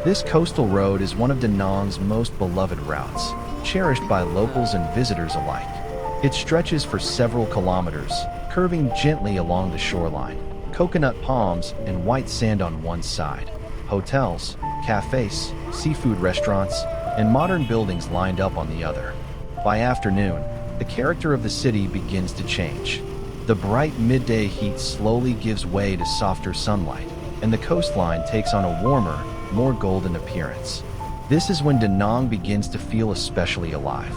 This coastal road is one of Da Nang's most beloved routes, cherished by locals and visitors alike. It stretches for several kilometers, curving gently along the shoreline, coconut palms and white sand on one side, hotels, cafes, seafood restaurants, and modern buildings lined up on the other. By afternoon, the character of the city begins to change. The bright midday heat slowly gives way to softer sunlight, and the coastline takes on a warmer, more golden appearance. This is when Da Nang begins to feel especially alive.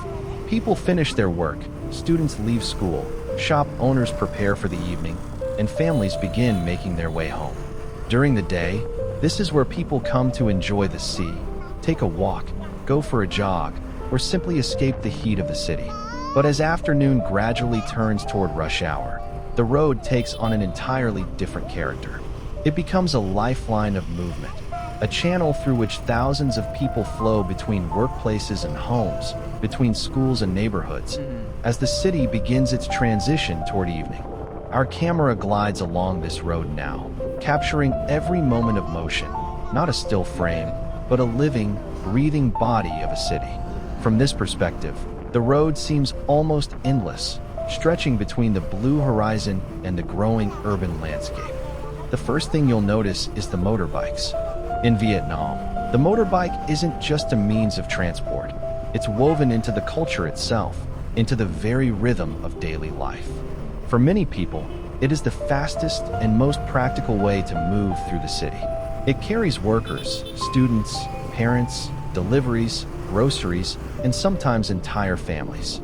People finish their work, students leave school, shop owners prepare for the evening, and families begin making their way home. During the day, this is where people come to enjoy the sea, take a walk, go for a jog, or simply escape the heat of the city. But as afternoon gradually turns toward rush hour, the road takes on an entirely different character. It becomes a lifeline of movement, a channel through which thousands of people flow between workplaces and homes, between schools and neighborhoods. As the city begins its transition toward evening, our camera glides along this road now, capturing every moment of motion, not a still frame, but a living, breathing body of a city. From this perspective, the road seems almost endless, stretching between the blue horizon and the growing urban landscape. The first thing you'll notice is the motorbikes. In Vietnam, the motorbike isn't just a means of transport. It's woven into the culture itself, into the very rhythm of daily life. For many people, it is the fastest and most practical way to move through the city. It carries workers, students, parents, deliveries, groceries, and sometimes entire families.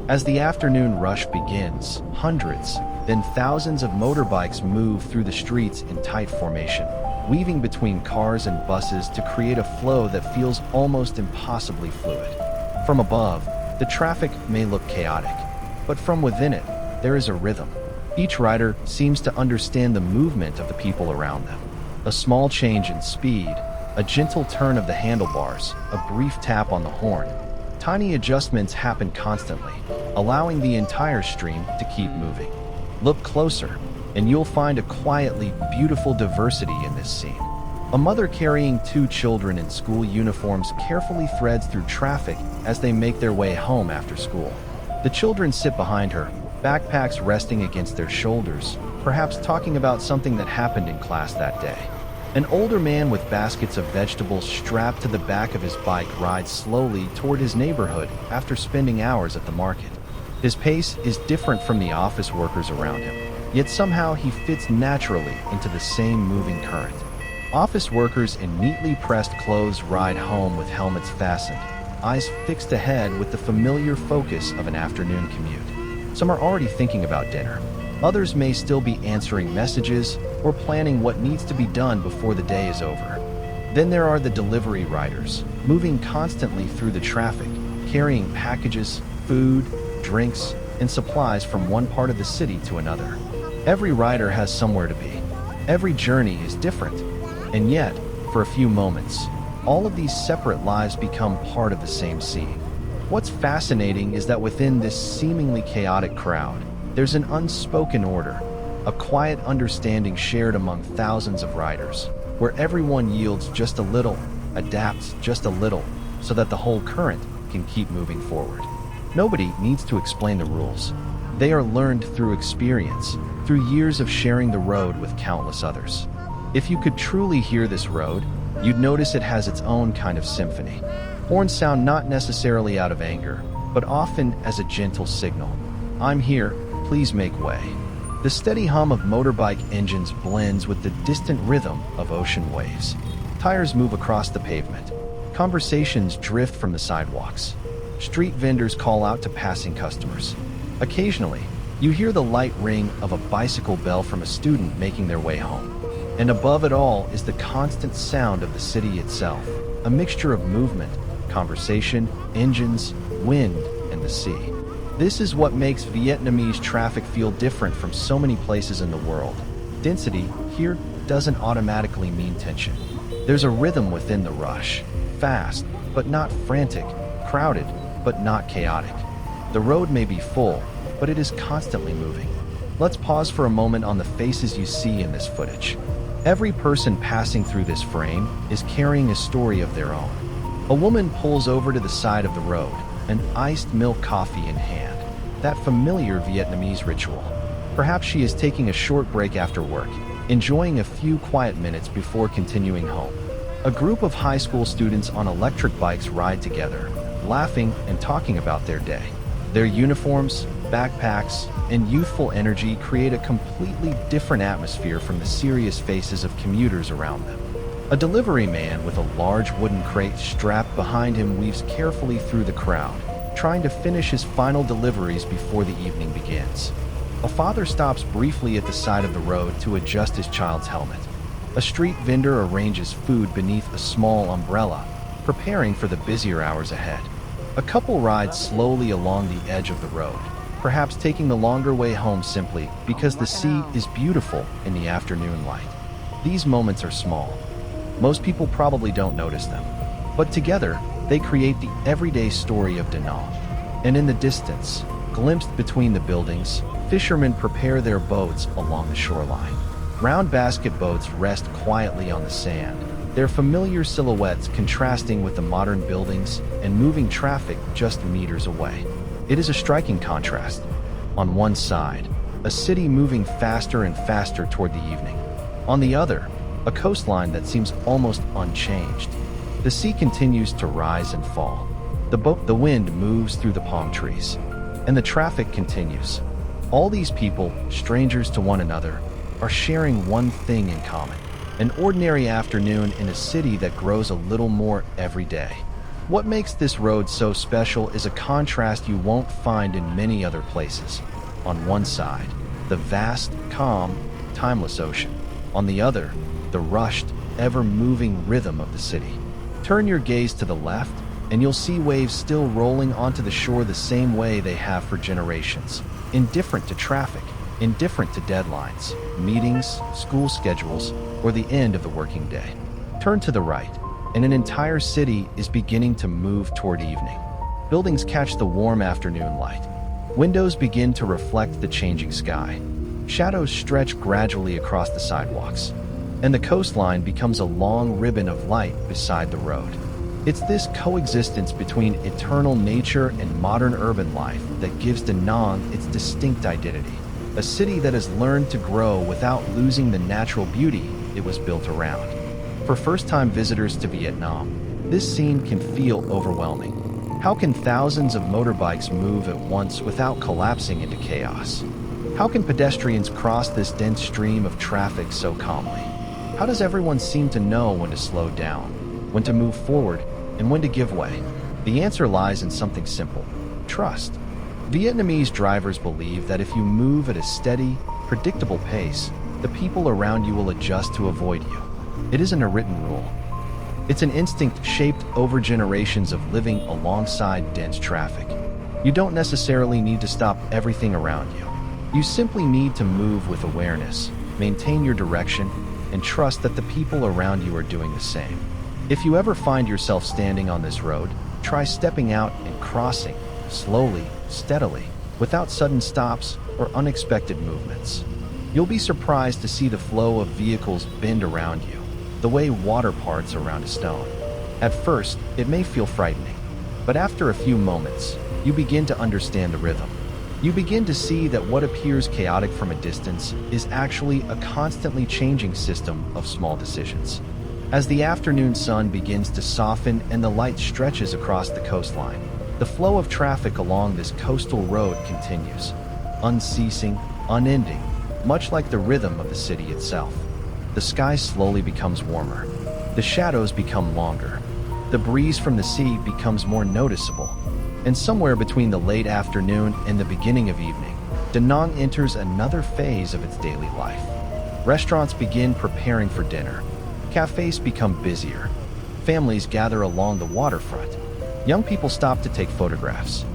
As the afternoon rush begins, hundreds, then thousands of motorbikes move through the streets in tight formation, weaving between cars and buses to create a flow that feels almost impossibly fluid. From above, the traffic may look chaotic, but from within it, there is a rhythm. Each rider seems to understand the movement of the people around them. A small change in speed, a gentle turn of the handlebars, a brief tap on the horn. Tiny adjustments happen constantly, allowing the entire stream to keep moving. Look closer, and you'll find a quietly beautiful diversity in this scene. A mother carrying two children in school uniforms carefully threads through traffic as they make their way home after school. The children sit behind her, backpacks resting against their shoulders, perhaps talking about something that happened in class that day. An older man with baskets of vegetables strapped to the back of his bike rides slowly toward his neighborhood after spending hours at the market. His pace is different from the office workers around him, yet somehow he fits naturally into the same moving current. Office workers in neatly pressed clothes ride home with helmets fastened, eyes fixed ahead with the familiar focus of an afternoon commute. Some are already thinking about dinner. Others may still be answering messages or planning what needs to be done before the day is over. Then there are the delivery riders, moving constantly through the traffic, carrying packages, food, drinks, and supplies from one part of the city to another. Every rider has somewhere to be. Every journey is different. And yet, for a few moments, all of these separate lives become part of the same scene. What's fascinating is that within this seemingly chaotic crowd, there's an unspoken order, a quiet understanding shared among thousands of riders, where everyone yields just a little, adapts just a little, so that the whole current can keep moving forward. Nobody needs to explain the rules. They are learned through experience, through years of sharing the road with countless others. If you could truly hear this road, you'd notice it has its own kind of symphony. Horns sound not necessarily out of anger, but often as a gentle signal. I'm here, please make way. The steady hum of motorbike engines blends with the distant rhythm of ocean waves. Tires move across the pavement. Conversations drift from the sidewalks. Street vendors call out to passing customers. Occasionally, you hear the light ring of a bicycle bell from a student making their way home. And above it all is the constant sound of the city itself, a mixture of movement, conversation, engines, wind, and the sea. This is what makes Vietnamese traffic feel different from so many places in the world. Density here doesn't automatically mean tension. There's a rhythm within the rush, fast, but not frantic, crowded, but not chaotic. The road may be full, but it is constantly moving. Let's pause for a moment on the faces you see in this footage. Every person passing through this frame is carrying a story of their own. A woman pulls over to the side of the road, an iced milk coffee in hand, that familiar Vietnamese ritual. Perhaps she is taking a short break after work, enjoying a few quiet minutes before continuing home. A group of high school students on electric bikes ride together, laughing and talking about their day. Their uniforms, backpacks, and youthful energy create a completely different atmosphere from the serious faces of commuters around them. A delivery man with a large wooden crate strapped behind him weaves carefully through the crowd, trying to finish his final deliveries before the evening begins. A father stops briefly at the side of the road to adjust his child's helmet. A street vendor arranges food beneath a small umbrella, preparing for the busier hours ahead. A couple rides slowly along the edge of the road, perhaps taking the longer way home simply because the sea is beautiful in the afternoon light. These moments are small. Most people probably don't notice them, but together they create the everyday story of Da Nang. And in the distance, glimpsed between the buildings, fishermen prepare their boats along the shoreline. Round basket boats rest quietly on the sand, their familiar silhouettes contrasting with the modern buildings and moving traffic just meters away. It is a striking contrast. On one side, a city moving faster and faster toward the evening. On the other, a coastline that seems almost unchanged. The sea continues to rise and fall. The wind moves through the palm trees, and the traffic continues. All these people, strangers to one another, are sharing one thing in common: an ordinary afternoon in a city that grows a little more every day. What makes this road so special is a contrast you won't find in many other places. On one side, the vast, calm, timeless ocean. On the other, the rushed, ever-moving rhythm of the city. Turn your gaze to the left, and you'll see waves still rolling onto the shore the same way they have for generations. Indifferent to traffic, indifferent to deadlines, meetings, school schedules, or the end of the working day. Turn to the right, and an entire city is beginning to move toward evening. Buildings catch the warm afternoon light. Windows begin to reflect the changing sky. Shadows stretch gradually across the sidewalks, and the coastline becomes a long ribbon of light beside the road. It's this coexistence between eternal nature and modern urban life that gives Da Nang its distinct identity, a city that has learned to grow without losing the natural beauty it was built around. For first-time visitors to Vietnam, this scene can feel overwhelming. How can thousands of motorbikes move at once without collapsing into chaos? How can pedestrians cross this dense stream of traffic so calmly? How does everyone seem to know when to slow down, when to move forward, and when to give way? The answer lies in something simple: trust. Vietnamese drivers believe that if you move at a steady, predictable pace, the people around you will adjust to avoid you. It isn't a written rule. It's an instinct shaped over generations of living alongside dense traffic. You don't necessarily need to stop everything around you. You simply need to move with awareness, maintain your direction, and trust that the people around you are doing the same. If you ever find yourself standing on this road, try stepping out and crossing, slowly, steadily, without sudden stops or unexpected movements. You'll be surprised to see the flow of vehicles bend around you, the way water parts around a stone. At first, it may feel frightening, but after a few moments, you begin to understand the rhythm. You begin to see that what appears chaotic from a distance is actually a constantly changing system of small decisions. As the afternoon sun begins to soften and the light stretches across the coastline, the flow of traffic along this coastal road continues, unceasing, unending, much like the rhythm of the city itself. The sky slowly becomes warmer. The shadows become longer. The breeze from the sea becomes more noticeable. And somewhere between the late afternoon and the beginning of evening, Da Nang enters another phase of its daily life. Restaurants begin preparing for dinner. Cafes become busier. Families gather along the waterfront. Young people stop to take photographs.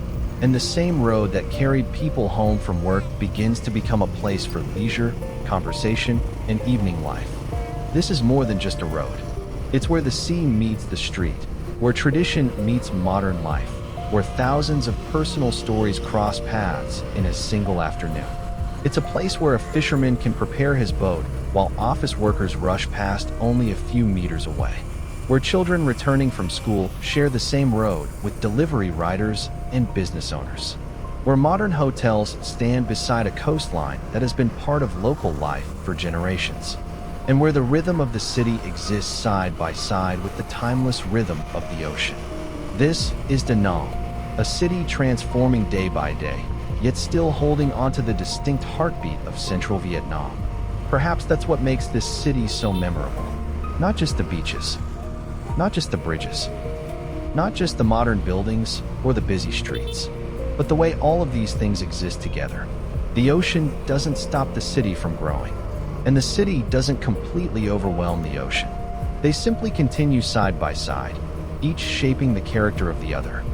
And the same road that carried people home from work begins to become a place for leisure, conversation, and evening life. This is more than just a road. It's where the sea meets the street, where tradition meets modern life, where thousands of personal stories cross paths in a single afternoon. It's a place where a fisherman can prepare his boat while office workers rush past only a few meters away. Where children returning from school share the same road with delivery riders and business owners. Where modern hotels stand beside a coastline that has been part of local life for generations. And where the rhythm of the city exists side by side with the timeless rhythm of the ocean. This is Da Nang, a city transforming day by day, yet still holding onto the distinct heartbeat of central Vietnam. Perhaps that's what makes this city so memorable. Not just the beaches, not just the bridges, not just the modern buildings or the busy streets, but the way all of these things exist together. The ocean doesn't stop the city from growing, and the city doesn't completely overwhelm the ocean. They simply continue side by side, each shaping the character of the other.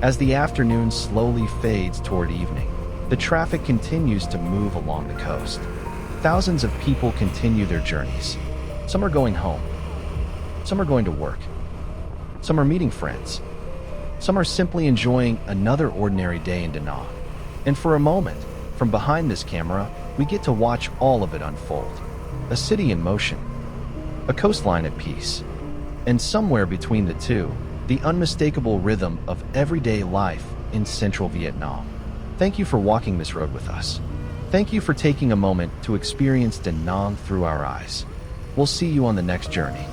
As the afternoon slowly fades toward evening, the traffic continues to move along the coast. Thousands of people continue their journeys. Some are going home. Some are going to work. Some are meeting friends. Some are simply enjoying another ordinary day in Da Nang. And for a moment, from behind this camera, we get to watch all of it unfold. A city in motion, a coastline at peace, and somewhere between the two, the unmistakable rhythm of everyday life in central Vietnam. Thank you for walking this road with us. Thank you for taking a moment to experience Da Nang through our eyes. We'll see you on the next journey.